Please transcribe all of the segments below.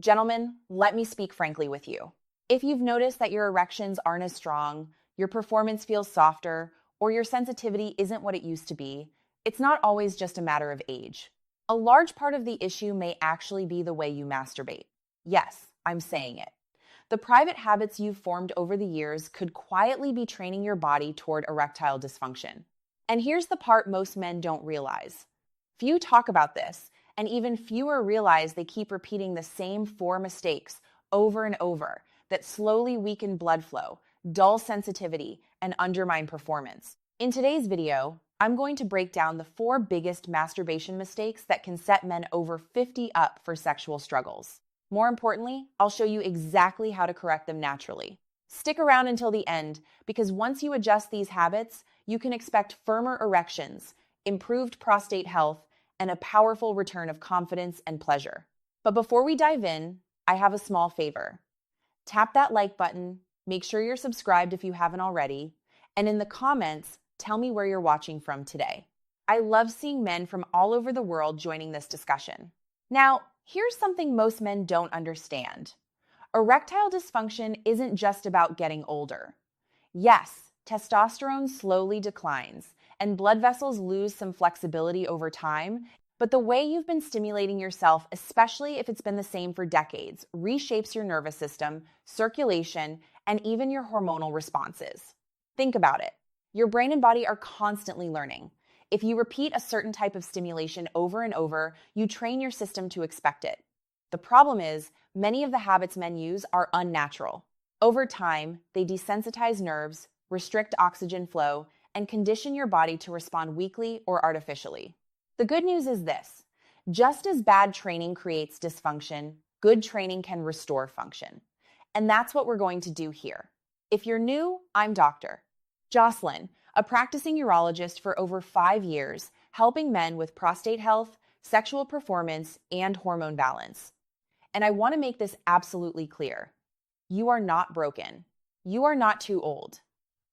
Gentlemen, let me speak frankly with you. If you've noticed that your erections aren't as strong, your performance feels softer, or your sensitivity isn't what it used to be, it's not always just a matter of age. A large part of the issue may actually be the way you masturbate. Yes, I'm saying it. The private habits you've formed over the years could quietly be training your body toward erectile dysfunction. And here's the part most men don't realize. Few talk about this, and even fewer realize they keep repeating the same four mistakes over and over that slowly weaken blood flow, dull sensitivity, and undermine performance. In today's video, I'm going to break down the four biggest masturbation mistakes that can set men over 50 up for sexual struggles. More importantly, I'll show you exactly how to correct them naturally. Stick around until the end, because once you adjust these habits, you can expect firmer erections, improved prostate health, and a powerful return of confidence and pleasure. But before we dive in, I have a small favor. Tap that like button, make sure you're subscribed if you haven't already, and in the comments, tell me where you're watching from today. I love seeing men from all over the world joining this discussion. Now, here's something most men don't understand. Erectile dysfunction isn't just about getting older. Yes, testosterone slowly declines, and blood vessels lose some flexibility over time, but the way you've been stimulating yourself, especially if it's been the same for decades, reshapes your nervous system, circulation, and even your hormonal responses. Think about it. Your brain and body are constantly learning. If you repeat a certain type of stimulation over and over, you train your system to expect it. The problem is, many of the habits men use are unnatural. Over time, they desensitize nerves, restrict oxygen flow, and condition your body to respond weakly or artificially. The good news is this: just as bad training creates dysfunction, good training can restore function. And that's what we're going to do here. If you're new, I'm Dr. Jocelyn, a practicing urologist for over 5 years, helping men with prostate health, sexual performance, and hormone balance. And I want to make this absolutely clear. You are not broken. You are not too old.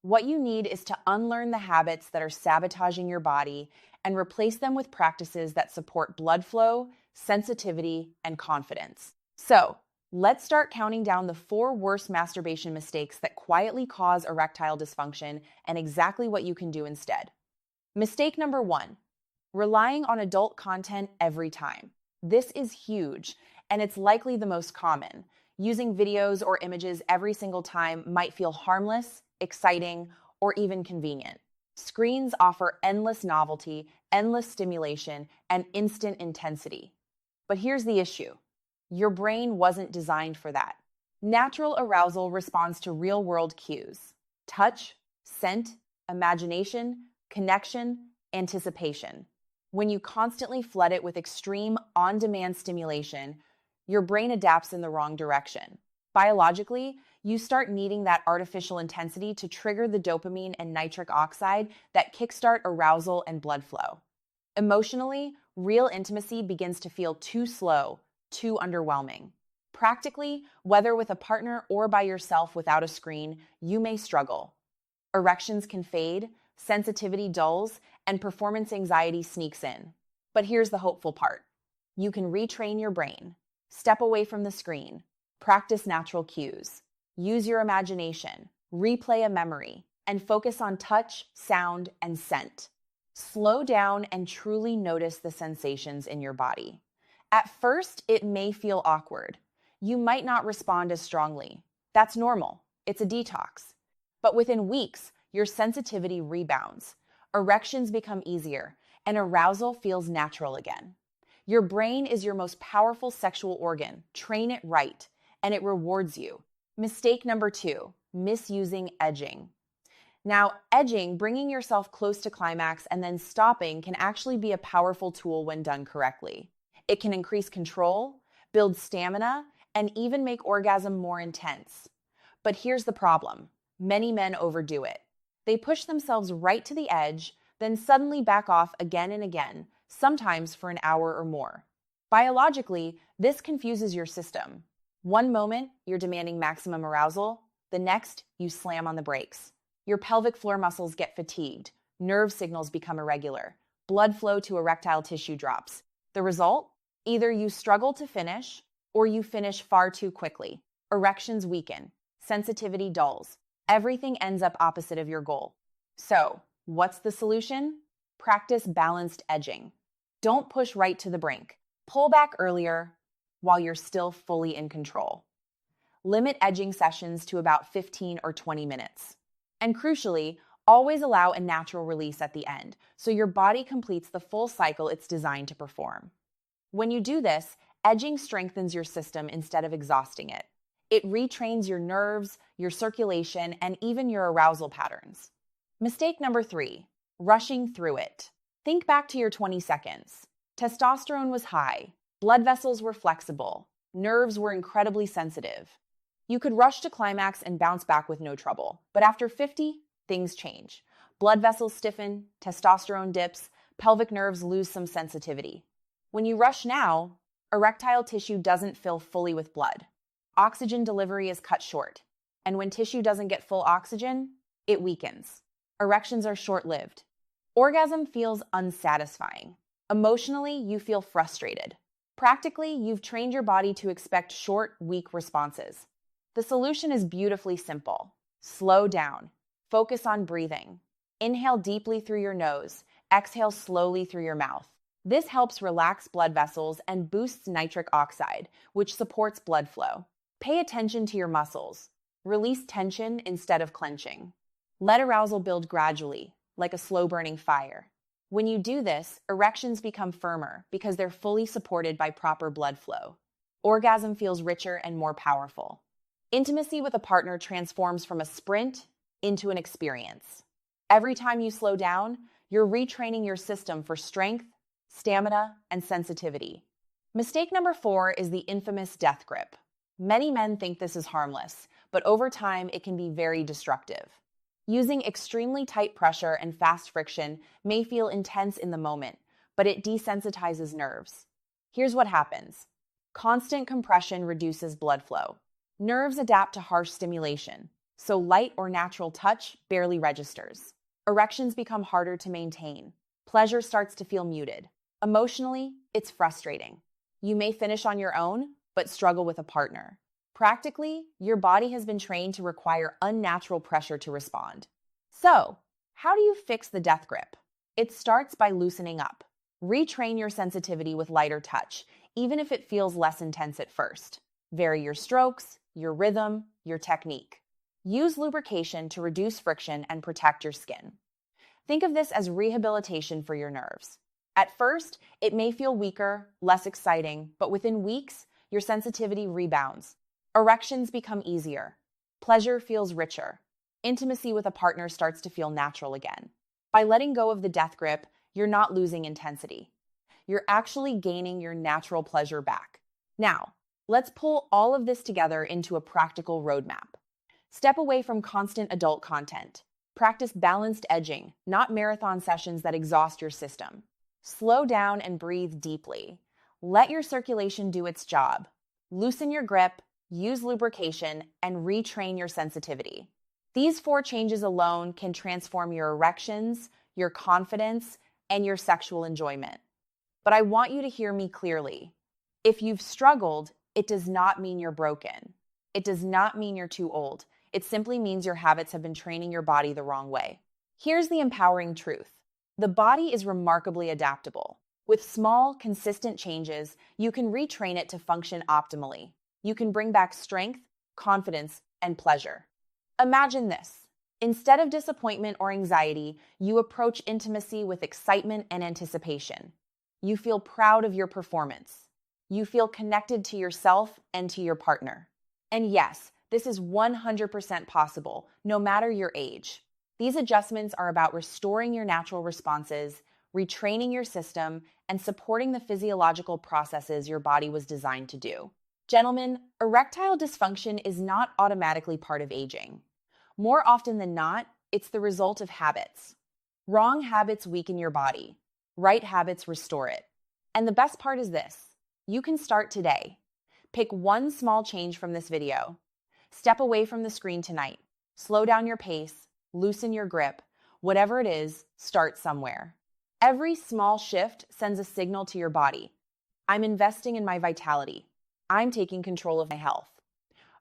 What you need is to unlearn the habits that are sabotaging your body and replace them with practices that support blood flow, sensitivity, and confidence. So, let's start counting down the 4 worst masturbation mistakes that quietly cause erectile dysfunction and exactly what you can do instead. Mistake number 1, relying on adult content every time. This is huge, and it's likely the most common. Using videos or images every single time might feel harmless, exciting, or even convenient. Screens offer endless novelty, endless stimulation, and instant intensity. But here's the issue. Your brain wasn't designed for that. Natural arousal responds to real-world cues: touch, scent, imagination, connection, anticipation. When you constantly flood it with extreme, on-demand stimulation, your brain adapts in the wrong direction. Biologically, you start needing that artificial intensity to trigger the dopamine and nitric oxide that kickstart arousal and blood flow. Emotionally, real intimacy begins to feel too slow, too underwhelming. Practically, whether with a partner or by yourself without a screen, you may struggle. Erections can fade, sensitivity dulls, and performance anxiety sneaks in. But here's the hopeful part. You can retrain your brain. Step away from the screen. Practice natural cues. Use your imagination. Replay a memory. And focus on touch, sound, and scent. Slow down and truly notice the sensations in your body. At first, it may feel awkward. You might not respond as strongly. That's normal. It's a detox. But within weeks, your sensitivity rebounds. Erections become easier, and arousal feels natural again. Your brain is your most powerful sexual organ. Train it right, and it rewards you. Mistake number 2, misusing edging. Now, edging, bringing yourself close to climax and then stopping, can actually be a powerful tool when done correctly. It can increase control, build stamina, and even make orgasm more intense. But here's the problem. Many men overdo it. They push themselves right to the edge, then suddenly back off again and again, sometimes for an hour or more. Biologically, this confuses your system. One moment, you're demanding maximum arousal. The next, you slam on the brakes. Your pelvic floor muscles get fatigued. Nerve signals become irregular. Blood flow to erectile tissue drops. The result? Either you struggle to finish, or you finish far too quickly. Erections weaken, sensitivity dulls. Everything ends up opposite of your goal. So, what's the solution? Practice balanced edging. Don't push right to the brink. Pull back earlier while you're still fully in control. Limit edging sessions to about 15 or 20 minutes. And crucially, always allow a natural release at the end, so your body completes the full cycle it's designed to perform. When you do this, edging strengthens your system instead of exhausting it. It retrains your nerves, your circulation, and even your arousal patterns. Mistake number 3, rushing through it. Think back to your 20 seconds. Testosterone was high, blood vessels were flexible, nerves were incredibly sensitive. You could rush to climax and bounce back with no trouble, but after 50, things change. Blood vessels stiffen, testosterone dips, pelvic nerves lose some sensitivity. When you rush now, erectile tissue doesn't fill fully with blood. Oxygen delivery is cut short, and when tissue doesn't get full oxygen, it weakens. Erections are short-lived. Orgasm feels unsatisfying. Emotionally, you feel frustrated. Practically, you've trained your body to expect short, weak responses. The solution is beautifully simple. Slow down. Focus on breathing. Inhale deeply through your nose. Exhale slowly through your mouth. This helps relax blood vessels and boosts nitric oxide, which supports blood flow. Pay attention to your muscles. Release tension instead of clenching. Let arousal build gradually, like a slow-burning fire. When you do this, erections become firmer because they're fully supported by proper blood flow. Orgasm feels richer and more powerful. Intimacy with a partner transforms from a sprint into an experience. Every time you slow down, you're retraining your system for strength, stamina, and sensitivity. Mistake number 4 is the infamous death grip. Many men think this is harmless, but over time it can be very destructive. Using extremely tight pressure and fast friction may feel intense in the moment, but it desensitizes nerves. Here's what happens. Constant compression reduces blood flow. Nerves adapt to harsh stimulation, so light or natural touch barely registers. Erections become harder to maintain. Pleasure starts to feel muted. Emotionally, it's frustrating. You may finish on your own, but struggle with a partner. Practically, your body has been trained to require unnatural pressure to respond. So, how do you fix the death grip? It starts by loosening up. Retrain your sensitivity with lighter touch, even if it feels less intense at first. Vary your strokes, your rhythm, your technique. Use lubrication to reduce friction and protect your skin. Think of this as rehabilitation for your nerves. At first, it may feel weaker, less exciting, but within weeks, your sensitivity rebounds. Erections become easier. Pleasure feels richer. Intimacy with a partner starts to feel natural again. By letting go of the death grip, you're not losing intensity. You're actually gaining your natural pleasure back. Now, let's pull all of this together into a practical roadmap. Step away from constant adult content. Practice balanced edging, not marathon sessions that exhaust your system. Slow down and breathe deeply. Let your circulation do its job. Loosen your grip, use lubrication, and retrain your sensitivity. These 4 changes alone can transform your erections, your confidence, and your sexual enjoyment. But I want you to hear me clearly. If you've struggled, it does not mean you're broken. It does not mean you're too old. It simply means your habits have been training your body the wrong way. Here's the empowering truth. The body is remarkably adaptable. With small, consistent changes, you can retrain it to function optimally. You can bring back strength, confidence, and pleasure. Imagine this. Instead of disappointment or anxiety, you approach intimacy with excitement and anticipation. You feel proud of your performance. You feel connected to yourself and to your partner. And yes, this is 100% possible, no matter your age. These adjustments are about restoring your natural responses, retraining your system, and supporting the physiological processes your body was designed to do. Gentlemen, erectile dysfunction is not automatically part of aging. More often than not, it's the result of habits. Wrong habits weaken your body. Right habits restore it. And the best part is this. You can start today. Pick one small change from this video. Step away from the screen tonight. Slow down your pace. Loosen your grip. Whatever it is, start somewhere. Every small shift sends a signal to your body. I'm investing in my vitality. I'm taking control of my health.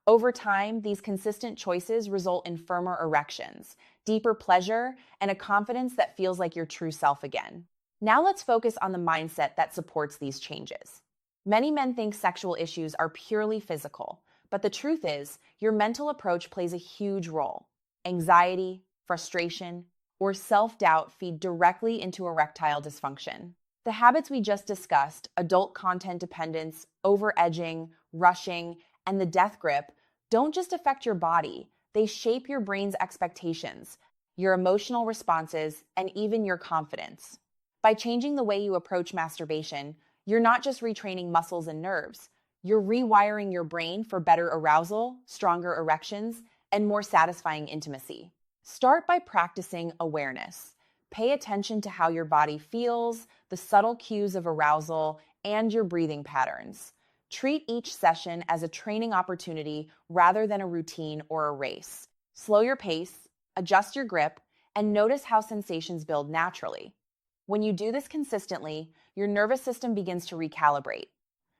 Over time, these consistent choices result in firmer erections, deeper pleasure, and a confidence that feels like your true self again. Now let's focus on the mindset that supports these changes. Many men think sexual issues are purely physical, but the truth is, your mental approach plays a huge role. Anxiety, frustration, or self-doubt feed directly into erectile dysfunction. The habits we just discussed, adult content dependence, over-edging, rushing, and the death grip, don't just affect your body, they shape your brain's expectations, your emotional responses, and even your confidence. By changing the way you approach masturbation, you're not just retraining muscles and nerves, you're rewiring your brain for better arousal, stronger erections, and more satisfying intimacy. Start by practicing awareness. Pay attention to how your body feels, the subtle cues of arousal, and your breathing patterns. Treat each session as a training opportunity rather than a routine or a race. Slow your pace, adjust your grip, and notice how sensations build naturally. When you do this consistently, your nervous system begins to recalibrate.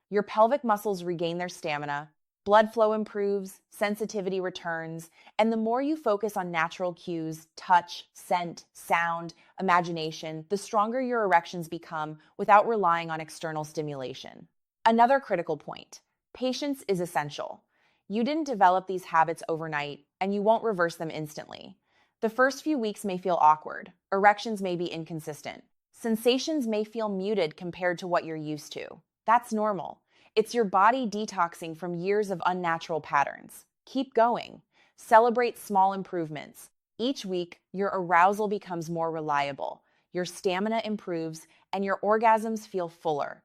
Your pelvic muscles regain their stamina, blood flow improves, sensitivity returns, and the more you focus on natural cues, touch, scent, sound, imagination, the stronger your erections become without relying on external stimulation. Another critical point: patience is essential. You didn't develop these habits overnight, and you won't reverse them instantly. The first few weeks may feel awkward, erections may be inconsistent, sensations may feel muted compared to what you're used to. That's normal. It's your body detoxing from years of unnatural patterns. Keep going. Celebrate small improvements. Each week, your arousal becomes more reliable, your stamina improves, and your orgasms feel fuller.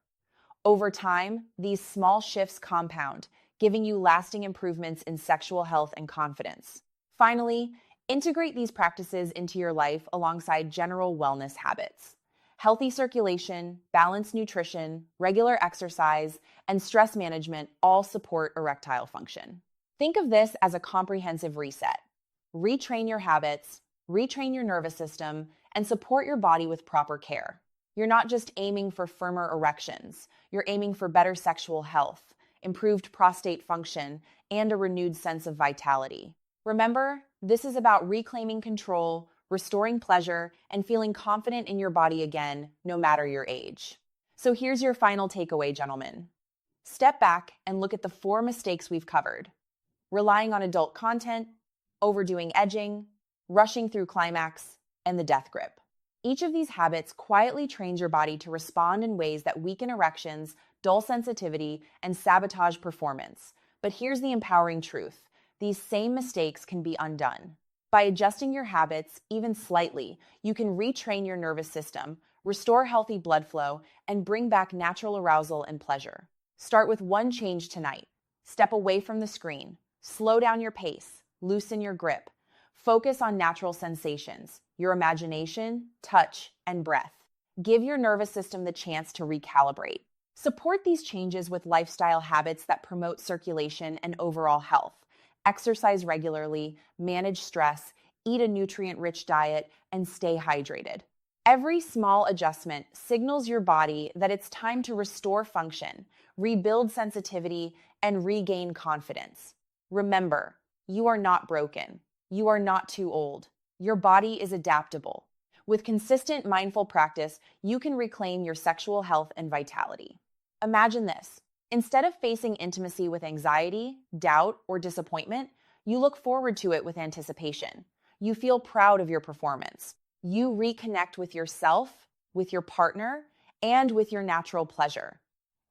Over time, these small shifts compound, giving you lasting improvements in sexual health and confidence. Finally, integrate these practices into your life alongside general wellness habits. Healthy circulation, balanced nutrition, regular exercise, and stress management all support erectile function. Think of this as a comprehensive reset. Retrain your habits, retrain your nervous system, and support your body with proper care. You're not just aiming for firmer erections, you're aiming for better sexual health, improved prostate function, and a renewed sense of vitality. Remember, this is about reclaiming control, restoring pleasure, and feeling confident in your body again, no matter your age. So here's your final takeaway, gentlemen. Step back and look at the 4 mistakes we've covered: relying on adult content, overdoing edging, rushing through climax, and the death grip. Each of these habits quietly trains your body to respond in ways that weaken erections, dull sensitivity, and sabotage performance. But here's the empowering truth: these same mistakes can be undone. By adjusting your habits, even slightly, you can retrain your nervous system, restore healthy blood flow, and bring back natural arousal and pleasure. Start with one change tonight. Step away from the screen. Slow down your pace. Loosen your grip. Focus on natural sensations, your imagination, touch, and breath. Give your nervous system the chance to recalibrate. Support these changes with lifestyle habits that promote circulation and overall health. Exercise regularly, manage stress, eat a nutrient-rich diet, and stay hydrated. Every small adjustment signals your body that it's time to restore function, rebuild sensitivity, and regain confidence. Remember, you are not broken. You are not too old. Your body is adaptable. With consistent mindful practice, you can reclaim your sexual health and vitality. Imagine this. Instead of facing intimacy with anxiety, doubt, or disappointment, you look forward to it with anticipation. You feel proud of your performance. You reconnect with yourself, with your partner, and with your natural pleasure.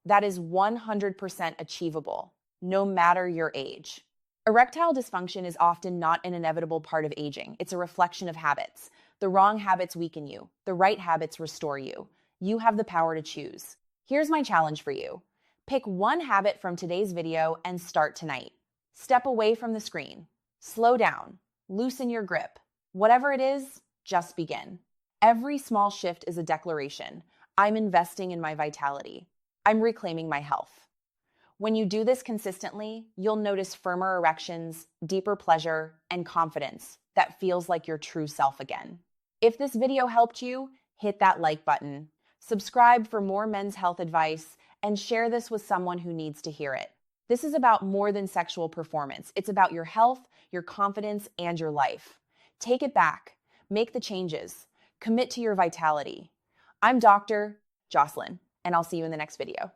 That is 100% achievable, no matter your age. Erectile dysfunction is often not an inevitable part of aging. It's a reflection of habits. The wrong habits weaken you. The right habits restore you. You have the power to choose. Here's my challenge for you. Pick one habit from today's video and start tonight. Step away from the screen. Slow down. Loosen your grip. Whatever it is, just begin. Every small shift is a declaration. I'm investing in my vitality. I'm reclaiming my health. When you do this consistently, you'll notice firmer erections, deeper pleasure, and confidence that feels like your true self again. If this video helped you, hit that like button. Subscribe for more men's health advice, and share this with someone who needs to hear it. This is about more than sexual performance. It's about your health, your confidence, and your life. Take it back. Make the changes. Commit to your vitality. I'm Dr. Jocelyn, and I'll see you in the next video.